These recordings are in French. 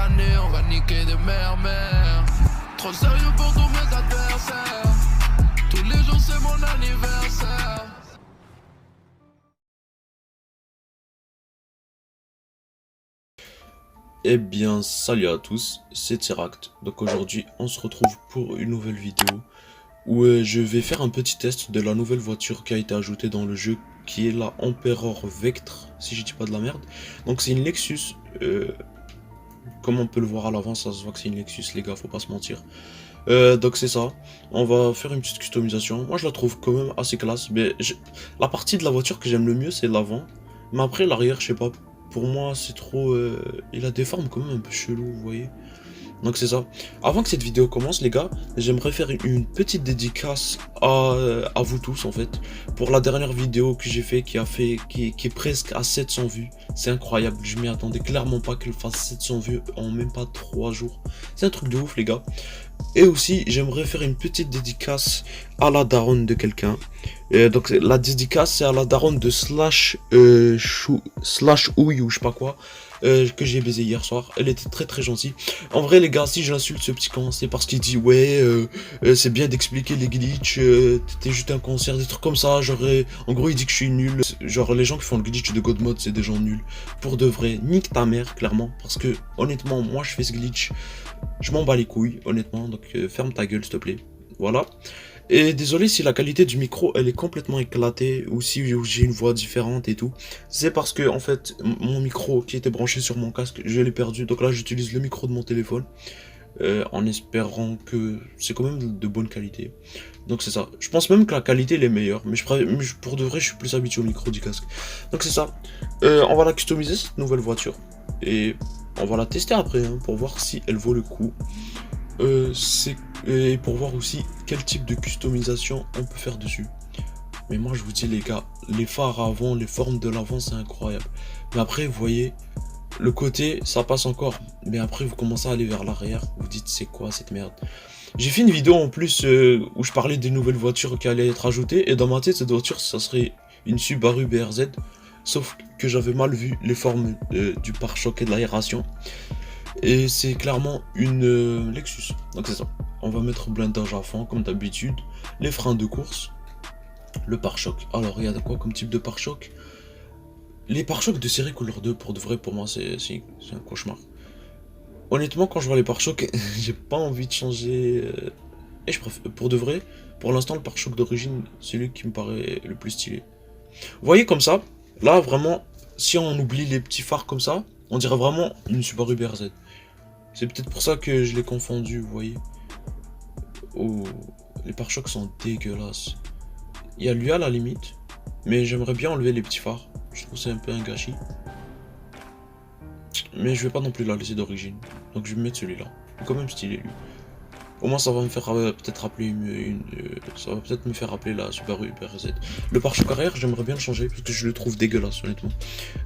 année, on va niquer des mères. Trop sérieux pour tous mes adversaires. Tous les jours c'est mon anniversaire. Eh bien, salut à tous, c'est Tiract. Donc aujourd'hui, on se retrouve pour une nouvelle vidéo où je vais faire un petit test de la nouvelle voiture qui a été ajoutée dans le jeu, qui est la Emperor Vectre, si je dis pas de la merde. Donc c'est une Lexus, comme on peut le voir à l'avant, ça se voit que c'est une Lexus, les gars, faut pas se mentir. Donc c'est ça, on va faire une petite customisation. Moi je la trouve quand même assez classe, mais la partie de la voiture que j'aime le mieux c'est l'avant. Mais après l'arrière, je sais pas, pour moi c'est trop... il a des formes quand même un peu chelou, vous voyez. Donc c'est ça. Avant que cette vidéo commence les gars, j'aimerais faire une petite dédicace à vous tous en fait. Pour la dernière vidéo que j'ai fait qui est presque à 700 vues. C'est incroyable, je m'y attendais clairement pas qu'elle fasse 700 vues en même pas 3 jours. C'est un truc de ouf les gars. Et aussi j'aimerais faire une petite dédicace à la daronne de quelqu'un. Donc la dédicace c'est à la daronne de slash ouille ou je sais pas quoi. Que j'ai baisé hier soir, elle était très gentille. En vrai les gars, si j'insulte ce petit con, c'est parce qu'il dit ouais c'est bien d'expliquer les glitches, t'es juste un concert, des trucs comme ça, genre en gros il dit que je suis nul, genre les gens qui font le glitch de God Mode c'est des gens nuls. Pour de vrai, nique ta mère clairement, parce que honnêtement moi je fais ce glitch, je m'en bats les couilles honnêtement, donc ferme ta gueule s'il te plaît, voilà. Et désolé si la qualité du micro elle est complètement éclatée ou si j'ai une voix différente et tout. C'est parce que en fait mon micro qui était branché sur mon casque je l'ai perdu. Donc là j'utilise le micro de mon téléphone en espérant que c'est quand même de bonne qualité. Donc c'est ça. Je pense même que la qualité elle est meilleure. Mais pour de vrai je suis plus habitué au micro du casque. Donc c'est ça. On va la customiser cette nouvelle voiture. Et on va la tester après hein, pour voir si elle vaut le coup. Et pour voir aussi quel type de customisation on peut faire dessus. Mais moi je vous dis les gars, les phares avant, les formes de l'avant c'est incroyable. Mais après vous voyez, le côté ça passe encore. Mais après vous commencez à aller vers l'arrière, vous dites c'est quoi cette merde. J'ai fait une vidéo en plus où je parlais des nouvelles voitures qui allaient être ajoutées. Et dans ma tête cette voiture ça serait une Subaru BRZ. Sauf que j'avais mal vu les formes du pare-choc et de l'aération. Et c'est clairement une Lexus. Donc c'est ça. On va mettre blindage à fond comme d'habitude. Les freins de course. Le pare-choc. Alors il y a quoi comme type de pare-choc? Les pare-chocs de série couleur 2 pour de vrai pour moi c'est un cauchemar. Honnêtement quand je vois les pare-chocs j'ai pas envie de changer. Et je préfère, pour de vrai, pour l'instant le pare-choc d'origine c'est lui qui me paraît le plus stylé. Vous voyez comme ça, là vraiment, si on oublie les petits phares comme ça, on dirait vraiment une Subaru BRZ. C'est peut-être pour ça que je l'ai confondu, vous voyez. Oh, les pare-chocs sont dégueulasses. Il y a lui à la limite, mais j'aimerais bien enlever les petits phares. Je trouve que c'est un peu un gâchis. Mais je vais pas non plus la laisser d'origine. Donc je vais mettre celui-là. Il est quand même stylé lui. Au moins ça va me faire peut-être rappeler ça va peut-être me faire rappeler la Subaru BRZ. Le pare-choc arrière, j'aimerais bien le changer parce que je le trouve dégueulasse honnêtement.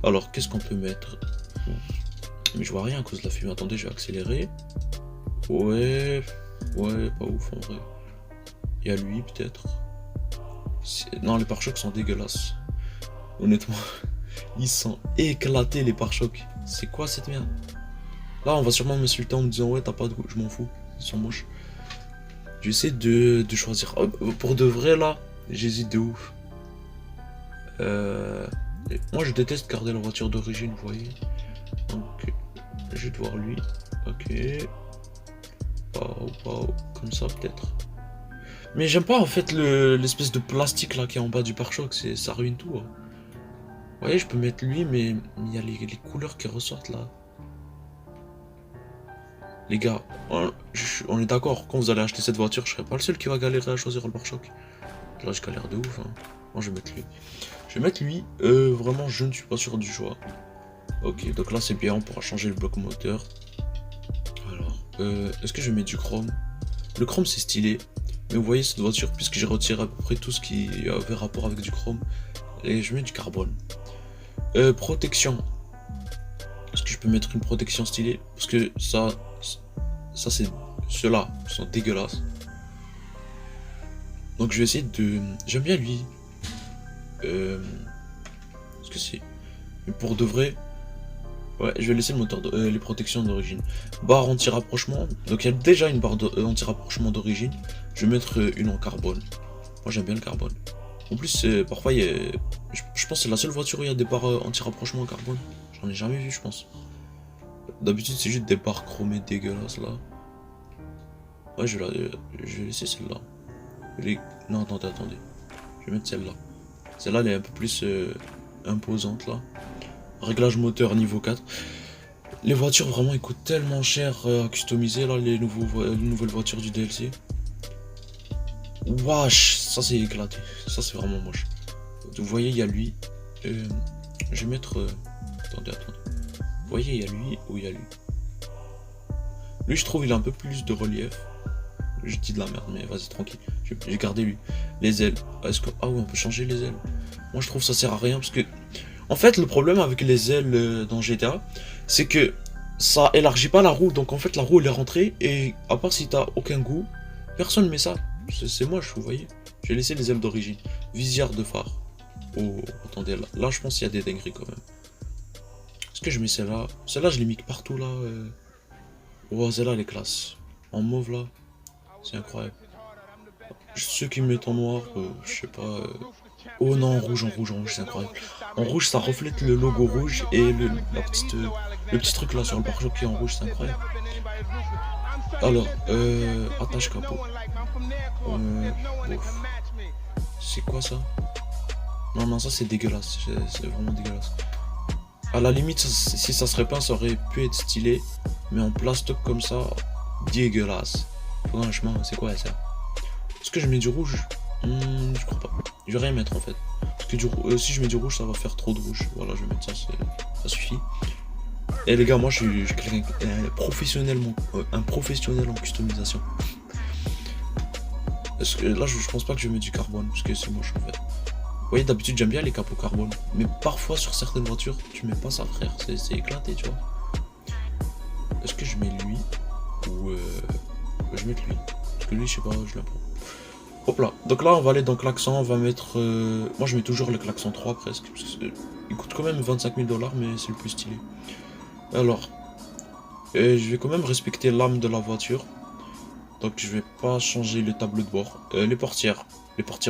Alors qu'est-ce qu'on peut mettre? Mais je vois rien à cause de la fumée. Attendez, je vais accélérer. Ouais, pas ouf en vrai. Il y a lui peut-être. Non, les pare-chocs sont dégueulasses. Honnêtement, ils sont éclatés les pare-chocs. C'est quoi cette merde? Là, on va sûrement m'insulter en me disant ouais, t'as pas de goût. Je m'en fous, ils sont moches. J'essaie de choisir. Oh, pour de vrai là, j'hésite de ouf. Moi, je déteste garder la voiture d'origine, vous voyez. Donc, je vais devoir lui. Ok. Comme ça peut-être. Mais j'aime pas en fait l'espèce de plastique là qui est en bas du pare-choc, ça ruine tout. Hein. Vous voyez, je peux mettre lui, mais il y a les couleurs qui ressortent là. Les gars, on est d'accord, quand vous allez acheter cette voiture, je serai pas le seul qui va galérer à choisir le pare-choc. Là, je galère de ouf. Hein. Moi, je vais mettre lui. Je vais mettre lui. Vraiment, je ne suis pas sûr du choix. Ok, donc là, c'est bien, on pourra changer le bloc moteur. Alors, est-ce que je mets du chrome? Le chrome, c'est stylé. Mais vous voyez, cette voiture, puisque j'ai retiré à peu près tout ce qui avait rapport avec du chrome, et je mets du carbone. Protection. Est-ce que je peux mettre une protection stylée? Parce que ça c'est... Ceux-là sont dégueulasses. Donc je vais essayer de... J'aime bien lui. Est-ce que c'est... Mais pour de vrai... Ouais, je vais laisser le moteur, les protections d'origine. Barre anti-rapprochement. Donc il y a déjà une barre anti-rapprochement d'origine. Je vais mettre une en carbone. Moi j'aime bien le carbone. En plus, parfois, je pense que c'est la seule voiture où il y a des barres anti-rapprochement en carbone. J'en ai jamais vu, je pense. D'habitude, c'est juste des barres chromées dégueulasses là. Ouais, je vais laisser celle-là. Non, attendez. Je vais mettre celle-là. Celle-là, elle est un peu plus imposante là. Réglage moteur niveau 4. Les voitures, vraiment, ils coûtent tellement cher à customiser là, les nouvelles voitures du DLC. Wesh, ça c'est éclaté. Ça c'est vraiment moche. Vous voyez, il y a lui. Je vais mettre. Attendez. Vous voyez, il y a lui ou il y a lui. Lui, je trouve, il a un peu plus de relief. Je dis de la merde, mais vas-y, tranquille. J'ai gardé lui. Les ailes. Ah oui, on peut changer les ailes. Moi, je trouve ça sert à rien parce que. En fait, le problème avec les ailes dans GTA, c'est que ça élargit pas la roue. Donc, en fait, la roue elle est rentrée. Et à part si t'as aucun goût, personne met ça. C'est moche, vous voyez. J'ai laissé les ailes d'origine. Visière de phare. Oh, attendez, là je pense qu'il y a des dingueries quand même. Est-ce que je mets celle-là? Celle-là, je l'ai mis partout là. Oh, celle-là, elle est classe. En mauve là. C'est incroyable. Ceux qui me mettent en noir, je sais pas. Oh non, en rouge, c'est incroyable. En rouge, ça reflète le logo rouge et le petit truc là sur le pare-choc qui est en rouge, c'est incroyable. Alors, attache capot. C'est quoi ça? Non, ça c'est dégueulasse. C'est vraiment dégueulasse. À la limite, si ça serait peint, ça aurait pu être stylé. Mais en plastoc comme ça, dégueulasse. Franchement, c'est quoi ça? Est-ce que je mets du rouge? Je crois pas. Je vais rien mettre en fait. Parce que si je mets du rouge, ça va faire trop de rouge. Voilà, je vais mettre ça, ça suffit. Et les gars, moi je suis quelqu'un un professionnel en customisation. Parce que là, je pense pas que je vais mettre du carbone, parce que c'est moche en fait. Vous voyez, d'habitude j'aime bien les capots carbone, mais parfois sur certaines voitures, tu mets pas ça, frère, c'est éclaté, tu vois. Est-ce que je mets lui ou je vais mettre lui? Parce que lui, je sais pas, je l'aime pas. Hop là, donc là on va aller dans klaxon, on va mettre... Moi je mets toujours le klaxon 3 presque, parce que il coûte quand même 25 000 $, mais c'est le plus stylé. Alors, je vais quand même respecter l'âme de la voiture. Donc je vais pas changer le tableau de bord. Les portières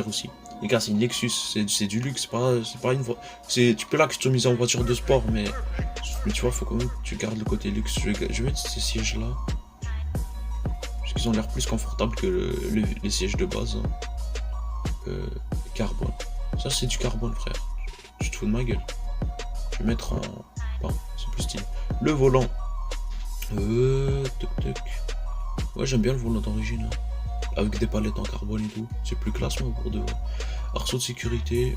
aussi. Les gars, c'est une Lexus, c'est du luxe, c'est pas une voiture. Tu peux la customiser en voiture de sport, mais tu vois, faut quand même que tu gardes le côté luxe. Je vais mettre ces sièges là. Parce qu'ils ont l'air plus confortables que les sièges de base. Carbone. Ça c'est du carbone, frère. Je te fous de ma gueule. Je vais mettre en... Enfin, c'est plus stylé. Le volant. Ouais, j'aime bien le volant d'origine. Hein. Avec des palettes en carbone et tout. C'est plus classe, moi, pour de vrai. Arceau de sécurité.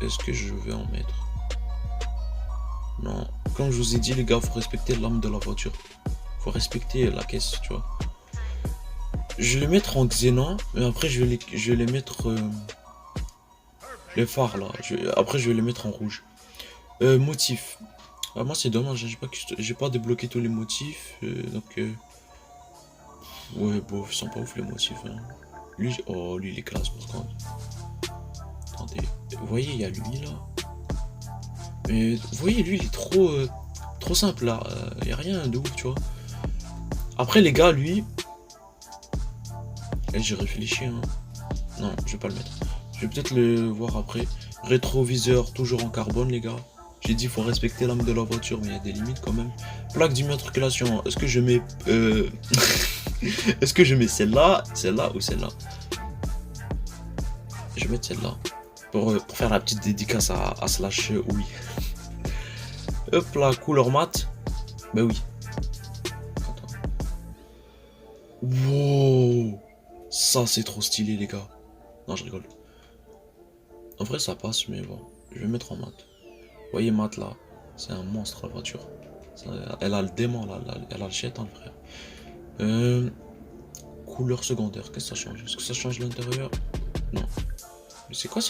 Est-ce que je vais en mettre? Non. Comme je vous ai dit, les gars, faut respecter l'âme de la voiture. Faut respecter la caisse, tu vois. Je vais les mettre en xénon, mais après, je vais les mettre... les phares, là. Après, je vais les mettre en rouge. Motif. Ah, moi, c'est dommage, j'ai pas débloqué tous les motifs. Donc... Ouais, bon, ils sont pas ouf les motifs. Hein. Lui, il est classe par contre. Attendez, vous voyez, il y a lui là. Mais vous voyez, lui, il est trop simple là. Il y a rien de ouf, tu vois. Après, les gars, lui. J'ai réfléchi. Hein. Non, je vais pas le mettre. Je vais peut-être le voir après. Rétroviseur, toujours en carbone, les gars. J'ai dit, il faut respecter l'âme de la voiture, mais il y a des limites quand même. Plaque d'immatriculation. Est-ce que je mets. Est-ce que je mets celle-là ou celle-là? Je vais mettre celle-là. Pour faire la petite dédicace à Slash, oui. Hop là, couleur mat. Bah oui. Attends. Wow. Ça, c'est trop stylé, les gars. Non, je rigole. En vrai, ça passe, mais bon. Je vais mettre en mat. Vous voyez, mat là. C'est un monstre, la voiture. Elle a le démon, là. Elle a le chétan, frère. Couleur secondaire, qu'est-ce que ça change? Est-ce que ça change l'intérieur? Non. Mais c'est quoi?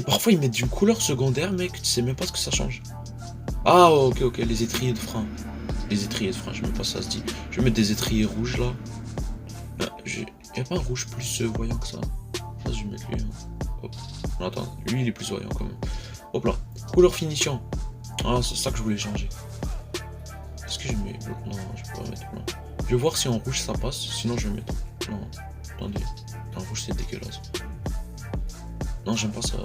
Parfois ils mettent d'une couleur secondaire, mec, tu sais même pas ce que ça change. Ah, ok, les étriers de frein. Les étriers de frein, je sais même pas si ça se dit. Je vais mettre des étriers rouges là. Y'a pas un rouge plus voyant que ça. Ça, je vais mettre lui. Hein. Hop. Non, attends, lui il est plus voyant quand même. Hop là. Couleur finition. Ah, c'est ça que je voulais changer. Est-ce que je mets bleu? Non, je peux pas mettre blanc. Je vais voir si en rouge ça passe, sinon je vais mettre. Non, attendez. En rouge c'est dégueulasse. Non, j'aime pas ça.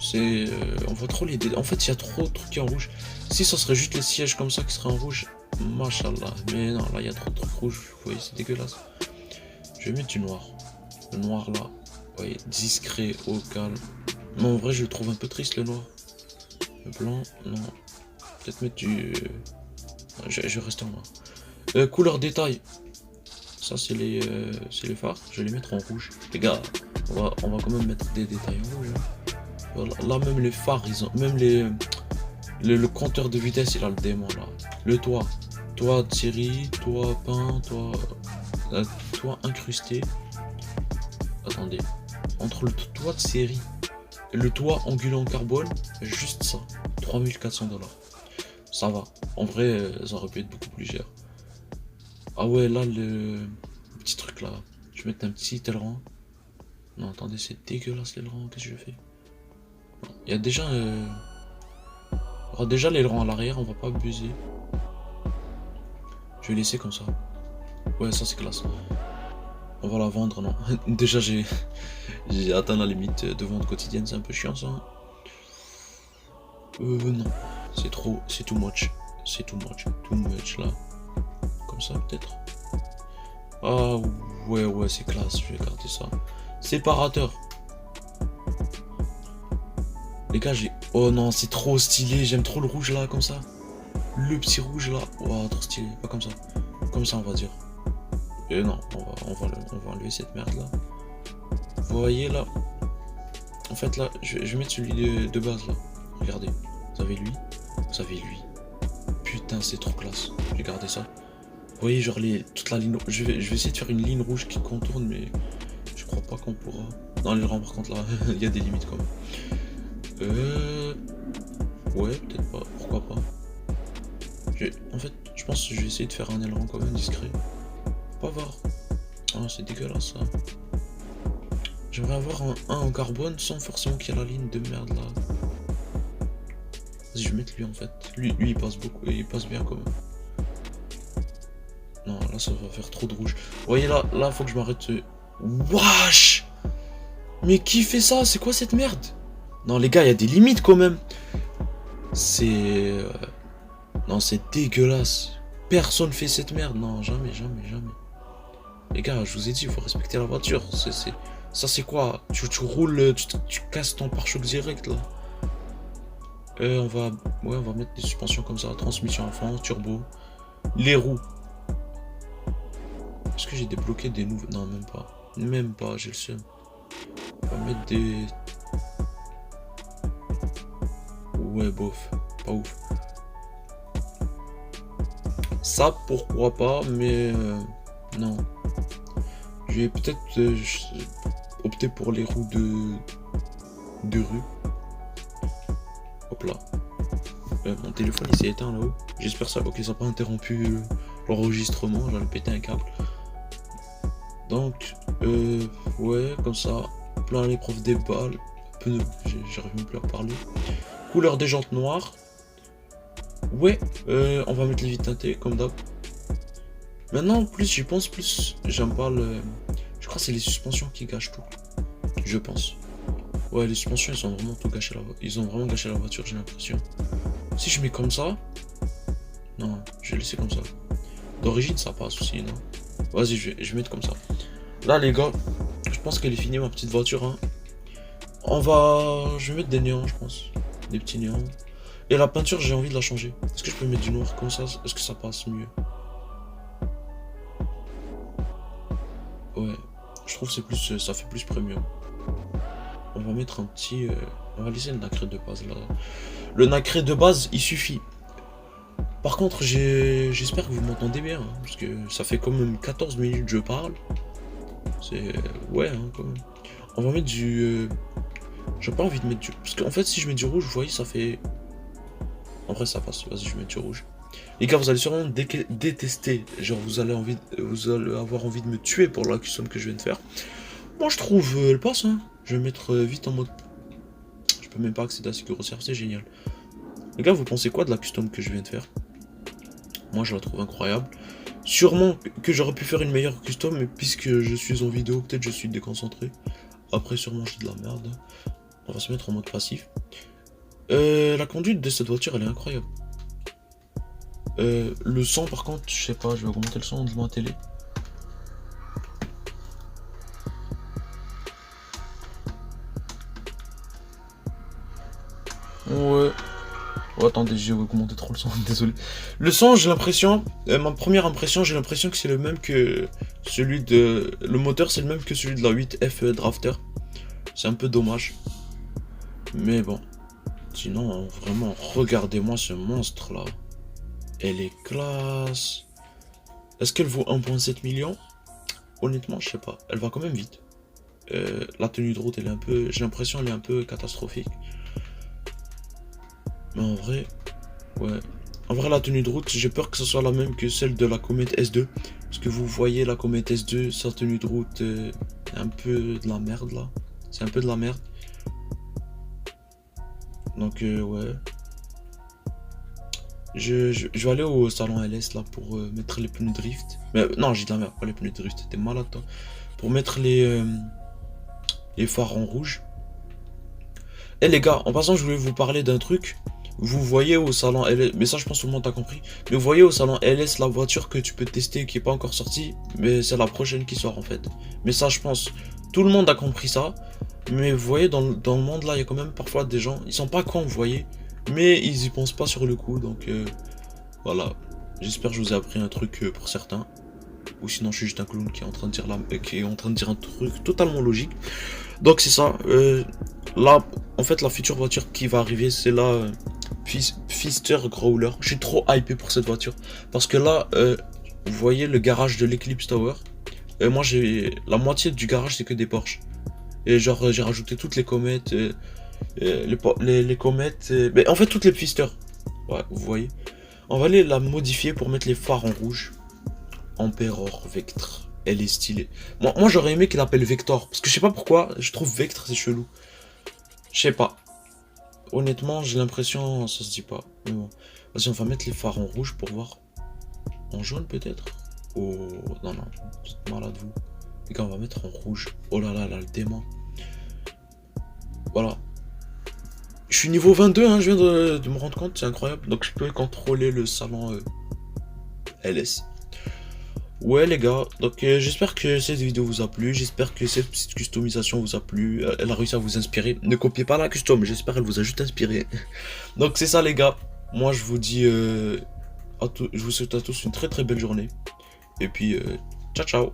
C'est. On voit trop les dés. En fait, il y a trop de trucs en rouge. Si ça serait juste les sièges comme ça qui seraient en rouge, machallah. Mais non, là il y a trop de trucs rouges. Vous voyez, c'est dégueulasse. Je vais mettre du noir. Le noir là. Vous voyez, discret, au calme. Mais en vrai, je le trouve un peu triste le noir. Le blanc, non. Peut-être mettre du. Je vais rester en noir. Couleur détail. Ça, c'est les phares. Je vais les mettre en rouge. Les gars, on va quand même mettre des détails en rouge. Hein. Voilà. Là, même les phares, ils ont. Même le compteur de vitesse, il a le démon là. Le toit. Toit de série, toit peint, toit incrusté. Attendez. Entre le toit de série et le toit angulé en carbone, juste ça. 3400 $. Ça va. En vrai, ça aurait pu être beaucoup plus cher. Ah ouais, là, le petit truc là. Je vais mettre un petit aileron. Non, attendez, c'est dégueulasse l'aileron. Qu'est-ce que je fais? Il y a déjà... Alors, déjà l'aileron à l'arrière, on va pas abuser. Je vais laisser comme ça. Ouais, ça c'est classe. On va la vendre, non. Déjà, j'ai atteint la limite de vente quotidienne. C'est un peu chiant ça. Non. C'est trop, c'est too much. C'est too much là. Comme ça peut-être. Ah ouais, c'est classe, je vais garder ça. Séparateur. Les gars, j'ai... Oh non, c'est trop stylé, j'aime trop le rouge là, comme ça. Le petit rouge là. Wow, trop stylé, pas comme ça. Comme ça, on va dire. Et non, on va enlever cette merde là. Vous voyez là. En fait là, je vais mettre celui de base là. Regardez. Vous avez lui. Vous avez lui. Putain, c'est trop classe. Je vais garder ça. Vous voyez, genre toute la ligne. Je vais essayer de faire une ligne rouge qui contourne, mais je crois pas qu'on pourra. Non, les rangs, par contre, là, il y a des limites quand même. Ouais, peut-être pas. Pourquoi pas. En fait, je pense que je vais essayer de faire un aileron quand même discret. Pas voir. Ah, c'est dégueulasse ça. J'aimerais avoir un en carbone sans forcément qu'il y ait la ligne de merde là. Vas-y, je vais mettre lui en fait. Lui il passe beaucoup, il passe bien quand même. Non, là ça va faire trop de rouge. Vous voyez là faut que je m'arrête. Wesh! Mais qui fait ça? C'est quoi cette merde? Non les gars, il y a des limites quand même. C'est... Non, c'est dégueulasse. Personne fait cette merde. Non, jamais. Les gars, je vous ai dit, il faut respecter la voiture. Ça c'est quoi? Tu roules, tu casses ton pare-choc direct là. On va mettre des suspensions comme ça. Transmission à fond, turbo. Les roues. Est-ce que j'ai débloqué des nouveaux? Non, même pas. Même pas, j'ai le seum. On va mettre des... Ouais, bof. Pas ouf. Ça, pourquoi pas, mais... non. Je vais peut-être opter pour les roues de rue. Hop là. Mon téléphone il s'est éteint là-haut. J'espère ça. Ok, ça n'a pas interrompu l'enregistrement. J'allais péter un câble. Donc, ouais, comme ça. Plein les profs des balles. Pneus, j'arrive même plus à parler. Couleur des jantes noires. Ouais, on va mettre les vitres teintées comme d'hab. Maintenant, plus j'y pense, plus j'aime pas le... Je crois que c'est les suspensions qui gâchent tout. Je pense. Ouais, les suspensions, ils ont vraiment tout gâché ils ont vraiment gâché la voiture, j'ai l'impression. Si je mets comme ça... Non, je vais laisser comme ça. D'origine, ça passe aussi, non? Vas-y, je vais mettre comme ça. Là, les gars, je pense qu'elle est finie, ma petite voiture. Hein. Je vais mettre des néons, je pense. Des petits néons. Et la peinture, j'ai envie de la changer. Est-ce que je peux mettre du noir comme ça? Est-ce que ça passe mieux? Ouais, je trouve que c'est plus, ça fait plus premium. On va mettre un petit... on va laisser le nacré de base là. Le nacré de base, il suffit. Par contre, j'espère que vous m'entendez bien. Hein, parce que ça fait quand même 14 minutes que je parle. C'est... Ouais, hein, quand même. On va mettre du... J'ai pas envie de mettre du... Parce qu'en fait, si je mets du rouge, vous voyez, ça fait... En vrai, ça passe. Vas-y, je vais mettre du rouge. Les gars, vous allez sûrement détester. Genre, vous allez avoir envie de me tuer pour la somme que je viens de faire. Moi, je trouve... elle passe, hein. Je vais mettre vite en mode... Je peux même pas accéder à Secure Reserve, c'est génial. Les gars, vous pensez quoi de la custom que je viens de faire? Moi, je la trouve incroyable. Sûrement que j'aurais pu faire une meilleure custom, mais puisque je suis en vidéo, peut-être je suis déconcentré. Après, sûrement, j'ai de la merde. On va se mettre en mode passif. La conduite de cette voiture, elle est incroyable. Le son, par contre, je sais pas, je vais augmenter le son de ma télé. Ouais. Oh, attendez, j'ai augmenté trop le son, désolé. Le son, j'ai l'impression, ma première impression, j'ai l'impression que c'est le même que celui de... Le moteur, c'est le même que celui de la 8F Drafter. C'est un peu dommage. Mais bon. Sinon, vraiment, regardez-moi ce monstre là. Elle est classe. Est-ce qu'elle vaut 1,7 million? Honnêtement, je sais pas. Elle va quand même vite. La tenue de route, elle est un peu... J'ai l'impression elle est un peu catastrophique. Mais en vrai... Ouais. En vrai, la tenue de route, j'ai peur que ce soit la même que celle de la Comet S2. Parce que vous voyez, la Comet S2, sa tenue de route, un peu de la merde là. C'est un peu de la merde. Donc, ouais. Je vais aller au salon LS là pour mettre les pneus drift. Mais non, j'ai de la merde, pas les pneus drift, t'es malade toi. Pour mettre les phares en rouge. Et les gars, en passant, je voulais vous parler d'un truc. Vous voyez au salon LS, mais ça je pense que tout le monde a compris. Mais vous voyez au salon LS la voiture que tu peux tester qui est pas encore sortie. Mais c'est la prochaine qui sort en fait. Mais ça je pense, tout le monde a compris ça. Mais vous voyez dans le monde là, il y a quand même parfois des gens, ils sont pas cons, vous voyez. Mais ils y pensent pas sur le coup, donc voilà. J'espère que je vous ai appris un truc pour certains. Ou sinon je suis juste un clown qui est en train de dire un truc totalement logique. Donc c'est ça. Là, en fait, la future voiture qui va arriver, c'est la Pfister Growler. Je suis trop hypé pour cette voiture. Parce que là, vous voyez le garage de l'Eclipse Tower. Moi, j'ai la moitié du garage, c'est que des Porsche. Et genre, j'ai rajouté toutes les comètes. Les comètes. Mais en fait, toutes les Pfister. Ouais, vous voyez. On va aller la modifier pour mettre les phares en rouge. Emperor Vectre. Elle est stylée. Moi j'aurais aimé qu'il l'appelle Vector. Parce que je sais pas pourquoi, je trouve Vectre c'est chelou. Je sais pas. Honnêtement, j'ai l'impression, ça se dit pas. Mais bon. Vas-y, on va mettre les phares en rouge pour voir. En jaune peut-être. Oh, non, vous êtes malade vous. Les gars, on va mettre en rouge. Oh là là, le démon. Voilà. Je suis niveau 22, hein, je viens de me rendre compte, c'est incroyable. Donc je peux contrôler le salon LS. Ouais les gars, donc j'espère que cette vidéo vous a plu, j'espère que cette petite customisation vous a plu, elle a réussi à vous inspirer. Ne copiez pas la custom, j'espère qu'elle vous a juste inspiré. Donc c'est ça les gars, moi je vous dis, je vous souhaite à tous une très très belle journée. Et puis, ciao ciao.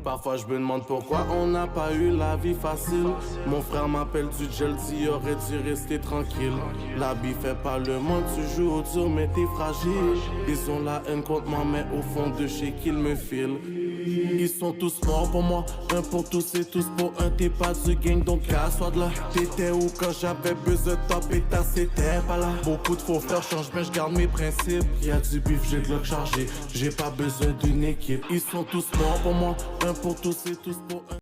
Parfois je me demande pourquoi on n'a pas eu la vie facile. Mon frère m'appelle du gel, dit aurait dû rester tranquille. L'habit fait pas le monde, tu joues autour mais t'es fragile. Ils ont la haine contre moi mais au fond de chez qu'ils me filent. Ils sont tous morts pour moi, un pour tous et tous pour un. T'es pas du gang donc casse-toi de là. T'étais où quand j'avais besoin de toi, pétasse c'était pas là. Beaucoup de faux frères changent mais je garde mes principes. Y'a du bif, j'ai de l'eau chargé, j'ai pas besoin d'une équipe. Ils sont tous morts pour moi, un pour tous et tous pour un.